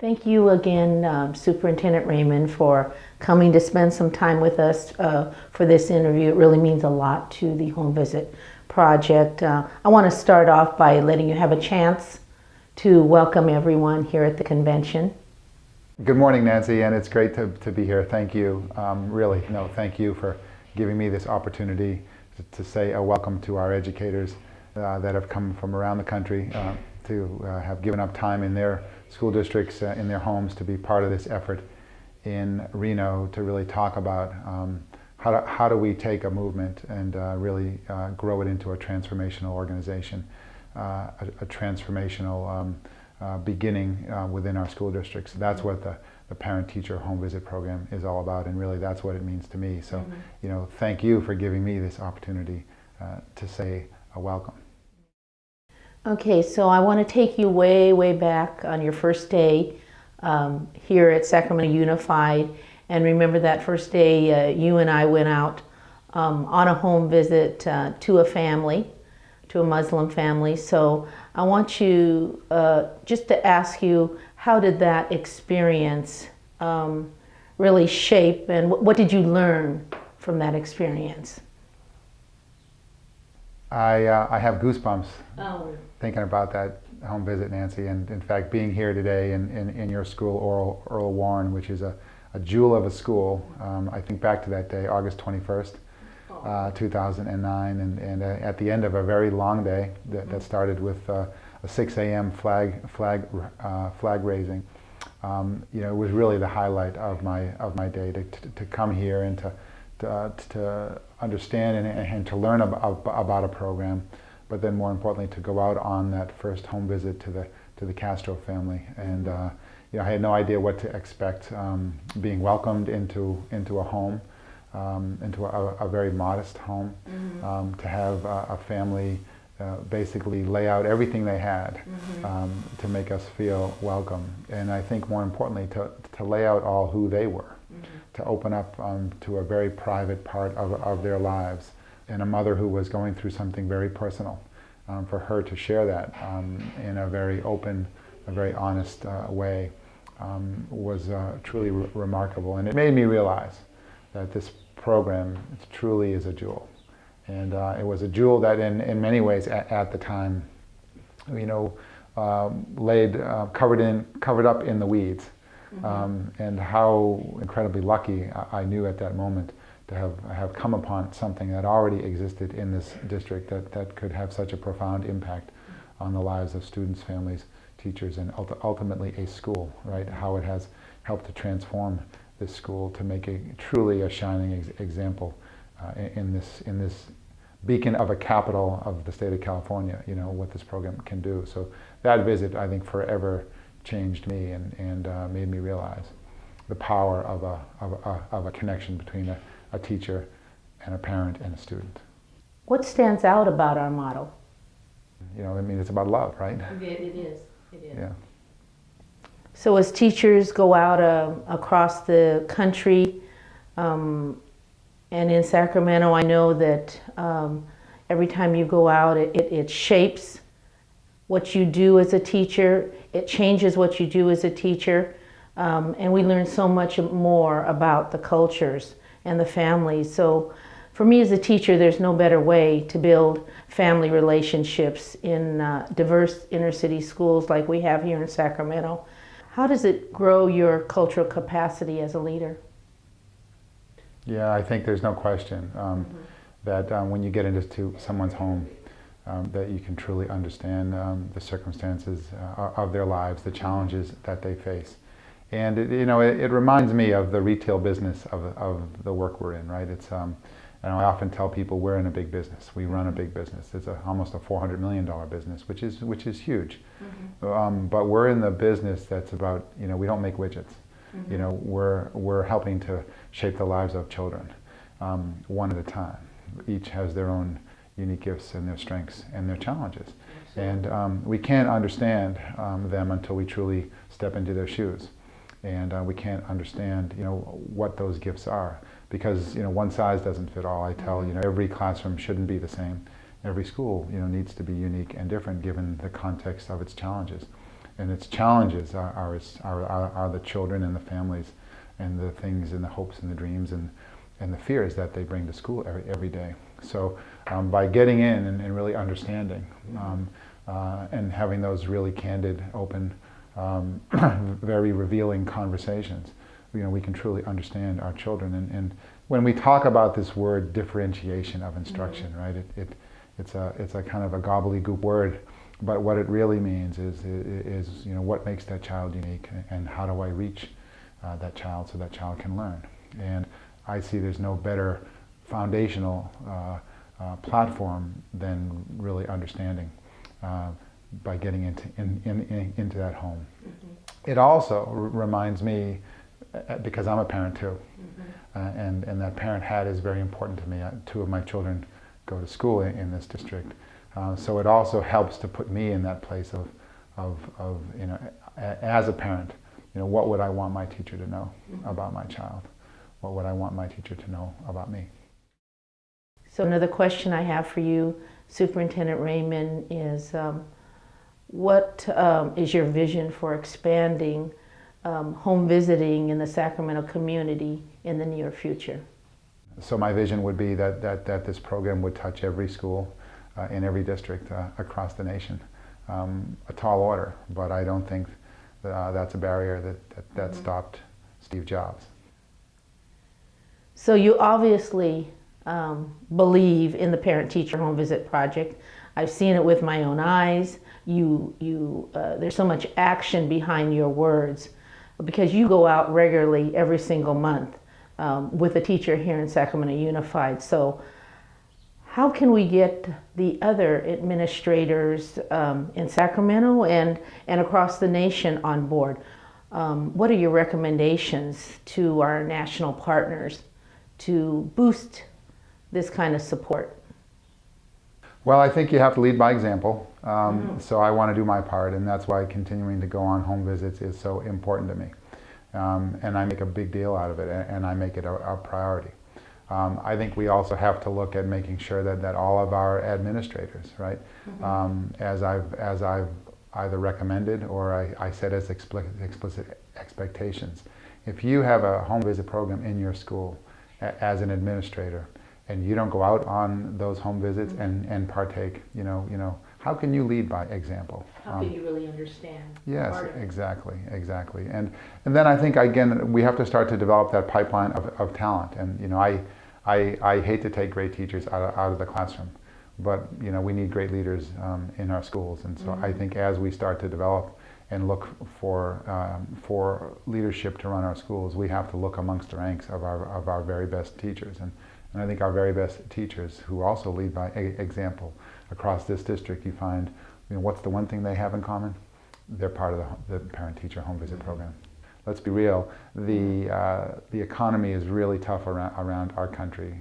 Thank you again, Superintendent Raymond, for coming to spend some time with us for this interview. It really means a lot to the Home Visit Project. I want to start off by letting you have a chance to welcome everyone here at the convention. Good morning, Nancy, and it's great to be here. Thank you. Thank you for giving me this opportunity to say a welcome to our educators that have come from around the country to have given up time in their school districts, in their homes, to be part of this effort in Reno to really talk about how do we take a movement and really grow it into a transformational organization, a transformational beginning within our school districts. That's what the parent-teacher home visit program is all about, and really that's what it means to me. So, thank you for giving me this opportunity to say a welcome. Okay, so I want to take you way back on your first day here at Sacramento Unified. And remember that first day you and I went out on a home visit to a family, to a Muslim family. So I want you just to ask you, how did that experience really shape, and what did you learn from that experience? I have goosebumps thinking about that home visit, Nancy, and in fact being here today in your school, Earl Warren, which is a jewel of a school. I think back to that day, August 21st, 2009, and at the end of a very long day that started with a 6 a.m. flag raising. It was really the highlight of my day to come here and to understand and to learn about a program, but then more importantly to go out on that first home visit to the Castro family. And I had no idea what to expect, being welcomed into a home, into a very modest home, to have a family basically lay out everything they had to make us feel welcome. And I think more importantly to lay out all who they were, to open up to a very private part of their lives. And a mother who was going through something very personal, for her to share that in a very open, a very honest way was truly remarkable. And it made me realize that this program truly is a jewel. And it was a jewel that in many ways at the time, covered up in the weeds. And how incredibly lucky I knew at that moment to have come upon something that already existed in this district that could have such a profound impact on the lives of students, families, teachers, and ultimately a school, right? How it has helped to transform this school to make it truly a shining example in this beacon of a capital of the state of California, what this program can do. So that visit, I think, forever changed me and made me realize the power of a connection between a teacher and a parent and a student. What stands out about our model? It's about love, right? It is. Yeah. So as teachers go out across the country, and in Sacramento, I know that every time you go out, it shapes what you do as a teacher. It changes what you do as a teacher. And we learn so much more about the cultures and the families. So for me as a teacher, there's no better way to build family relationships in diverse inner city schools like we have here in Sacramento. How does it grow your cultural capacity as a leader? Yeah, I think there's no question that when you get into someone's home, that you can truly understand the circumstances of their lives, the challenges that they face. And it reminds me of the retail business of the work we're in, right? And I often tell people we're in a big business. We run a big business. It's almost a $400 million business, which is huge. But we're in the business that's about, we don't make widgets. We're helping to shape the lives of children, one at a time. Each has their own unique gifts and their strengths and their challenges. And we can't understand them until we truly step into their shoes. And we can't understand, what those gifts are, because one size doesn't fit all. I tell every classroom shouldn't be the same. Every school needs to be unique and different given the context of its challenges. and its challenges are the children and the families and the things and the hopes and the dreams and the fears that they bring to school every day. So by getting in and really understanding and having those really candid, open, very revealing conversations, we can truly understand our children. And when we talk about this word differentiation of instruction, right, it's a kind of a gobbledygook word, but what it really means is what makes that child unique, and how do I reach that child so that child can learn. And I see there's no better foundational platform than really understanding by getting into that home. It also reminds me, because I'm a parent too, and that parent hat is very important to me. 2 of my children go to school in this district, so it also helps to put me in that place of as a parent, what would I want my teacher to know about my child? What would I want my teacher to know about me? So another question I have for you, Superintendent Raymond, is what is your vision for expanding home visiting in the Sacramento community in the near future? So my vision would be that this program would touch every school in every district across the nation. A tall order, but I don't think that's a barrier that stopped Steve Jobs. So you obviously believe in the Parent-Teacher Home Visit Project. I've seen it with my own eyes. There's so much action behind your words, because you go out regularly every single month with a teacher here in Sacramento Unified. So how can we get the other administrators in Sacramento and across the nation on board? What are your recommendations to our national partners to boost this kind of support? Well, I think you have to lead by example. So I want to do my part, and that's why continuing to go on home visits is so important to me. And I make a big deal out of it, and I make it a priority. I think we also have to look at making sure that all of our administrators, right, as I've either recommended or I set as explicit expectations. If you have a home visit program in your school as an administrator, and you don't go out on those home visits and partake, how can you lead by example? How can you really understand? Yes, exactly. And then I think, again, we have to start to develop that pipeline of talent. And I hate to take great teachers out of the classroom, but we need great leaders in our schools. And so I think as we start to develop and look for leadership to run our schools, we have to look amongst the ranks of our very best teachers. And I think our very best teachers, who also lead by example across this district, you find, what's the one thing they have in common? They're part of the Parent-Teacher Home Visit Program. Let's be real, the economy is really tough around our country,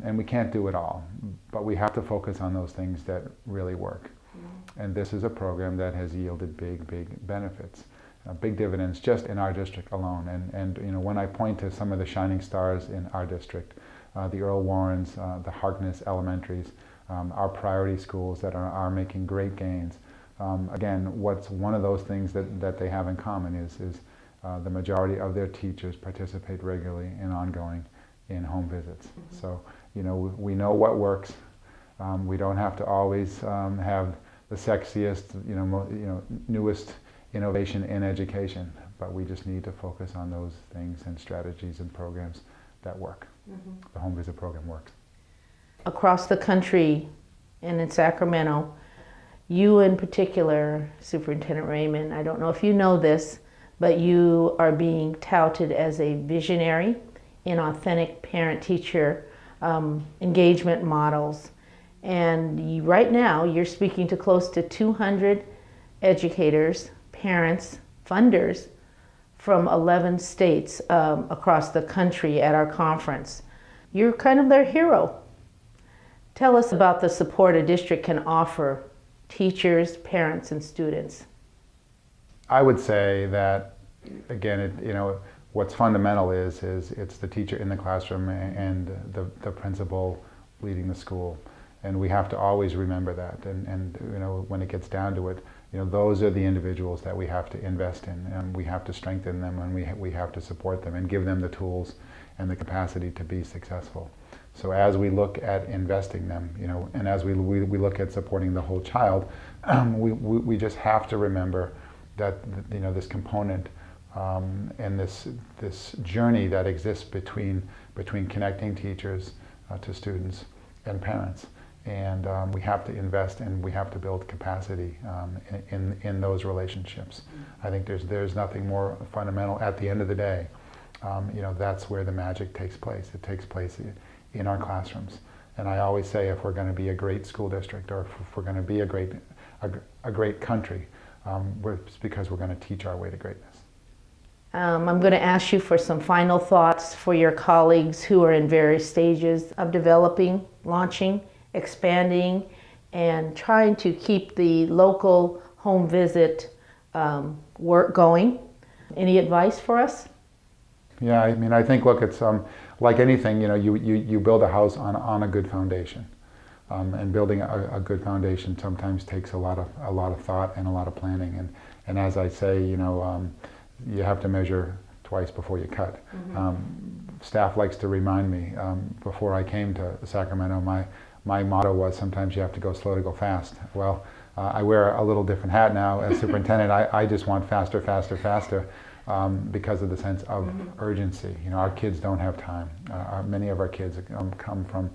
and we can't do it all, but we have to focus on those things that really work. And this is a program that has yielded big benefits, big dividends just in our district alone. And when I point to some of the shining stars in our district, the Earl Warrens, the Harkness Elementaries, our priority schools that are making great gains. Again, what's one of those things that they have in common is the majority of their teachers participate regularly and ongoing in home visits. So, we know what works. We don't have to always have the sexiest, newest innovation in education, but we just need to focus on those things and strategies and programs that work. The home visit program works. Across the country and in Sacramento, you in particular, Superintendent Raymond, I don't know if you know this, but you are being touted as a visionary in authentic parent-teacher engagement models. And right now, you're speaking to close to 200 educators, parents, funders from 11 states across the country at our conference. You're kind of their hero. Tell us about the support a district can offer teachers, parents, and students. I would say that, again, what's fundamental is it's the teacher in the classroom and the principal leading the school. And we have to always remember that. And when it gets down to it, those are the individuals that we have to invest in, and we have to strengthen them, and we have to support them and give them the tools and the capacity to be successful. So as we look at investing them, and as we look at supporting the whole child, we just have to remember that this component and this journey that exists between connecting teachers to students and parents. And we have to invest and we have to build capacity in those relationships. I think there's nothing more fundamental. At the end of the day, that's where the magic takes place. It takes place in our classrooms. And I always say, if we're going to be a great school district, or if we're going to be a great country, it's because we're going to teach our way to greatness. I'm going to ask you for some final thoughts for your colleagues who are in various stages of developing, launching, expanding, and trying to keep the local home visit work going. Any advice for us? Yeah, I think, look, it's like anything, you build a house on a good foundation. And building a good foundation sometimes takes a lot of thought and a lot of planning. And as I say, you have to measure twice before you cut. Staff likes to remind me, before I came to Sacramento, my motto was, sometimes you have to go slow to go fast. Well, I wear a little different hat now as superintendent. I just want faster, faster, faster, because of the sense of urgency. Our kids don't have time. Many of our kids come from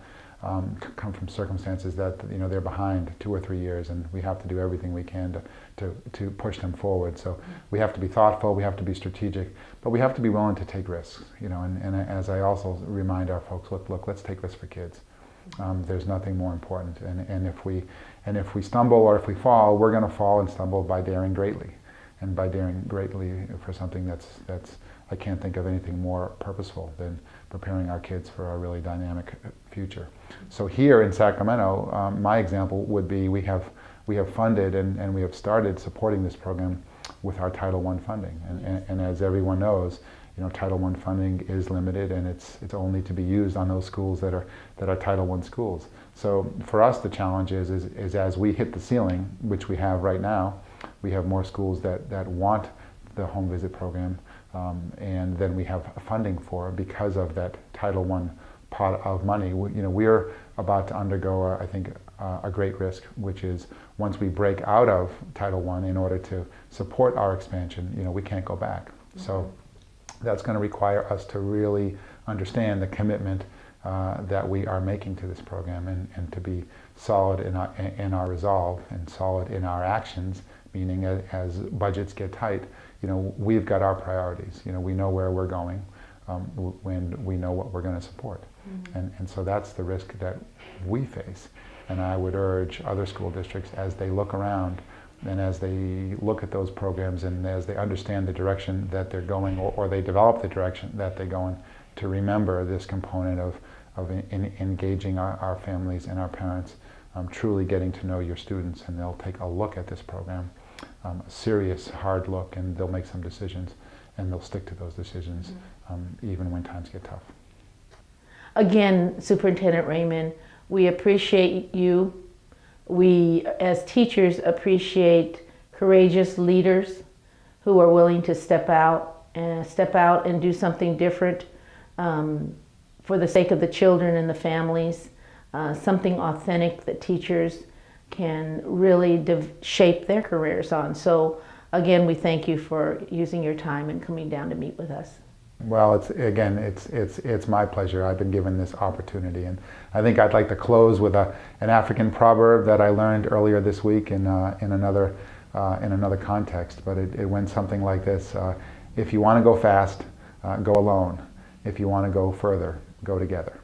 circumstances that they're behind 2 or 3 years, and we have to do everything we can to push them forward. So we have to be thoughtful, we have to be strategic, but we have to be willing to take risks. And as I also remind our folks, look, let's take risks for kids. There's nothing more important, and if we stumble or if we fall, we're going to fall and stumble by daring greatly, and by daring greatly for something that's I can't think of anything more purposeful than preparing our kids for a really dynamic future. So here in Sacramento, my example would be we have funded and we have started supporting this program with our Title I funding, and as everyone knows, Title I funding is limited, and it's only to be used on those schools that are Title I schools. So for us, the challenge is as we hit the ceiling, which we have right now, we have more schools that want the home visit program, and then we have funding for, because of that Title I pot of money. We're about to undergo, I think, a great risk, which is once we break out of Title I in order to support our expansion, we can't go back. So that's going to require us to really understand the commitment that we are making to this program, and to be solid in our resolve and solid in our actions, meaning as budgets get tight, we've got our priorities. We know where we're going, when we know what we're going to support. And so that's the risk that we face. And I would urge other school districts, as they look around and as they look at those programs and as they understand the direction that they're going, or they develop the direction that they're going, to remember this component of engaging our families and our parents, truly getting to know your students, and they'll take a look at this program, a serious, hard look, and they'll make some decisions, and they'll stick to those decisions, even when times get tough. Again, Superintendent Raymond, we appreciate you. We, as teachers, appreciate courageous leaders who are willing to step out and do something different for the sake of the children and the families, something authentic that teachers can really shape their careers on. So again, we thank you for using your time and coming down to meet with us. Well, it's my pleasure. I've been given this opportunity, and I think I'd like to close with an African proverb that I learned earlier this week in another context. But it went something like this: if you want to go fast, go alone. If you want to go further, go together.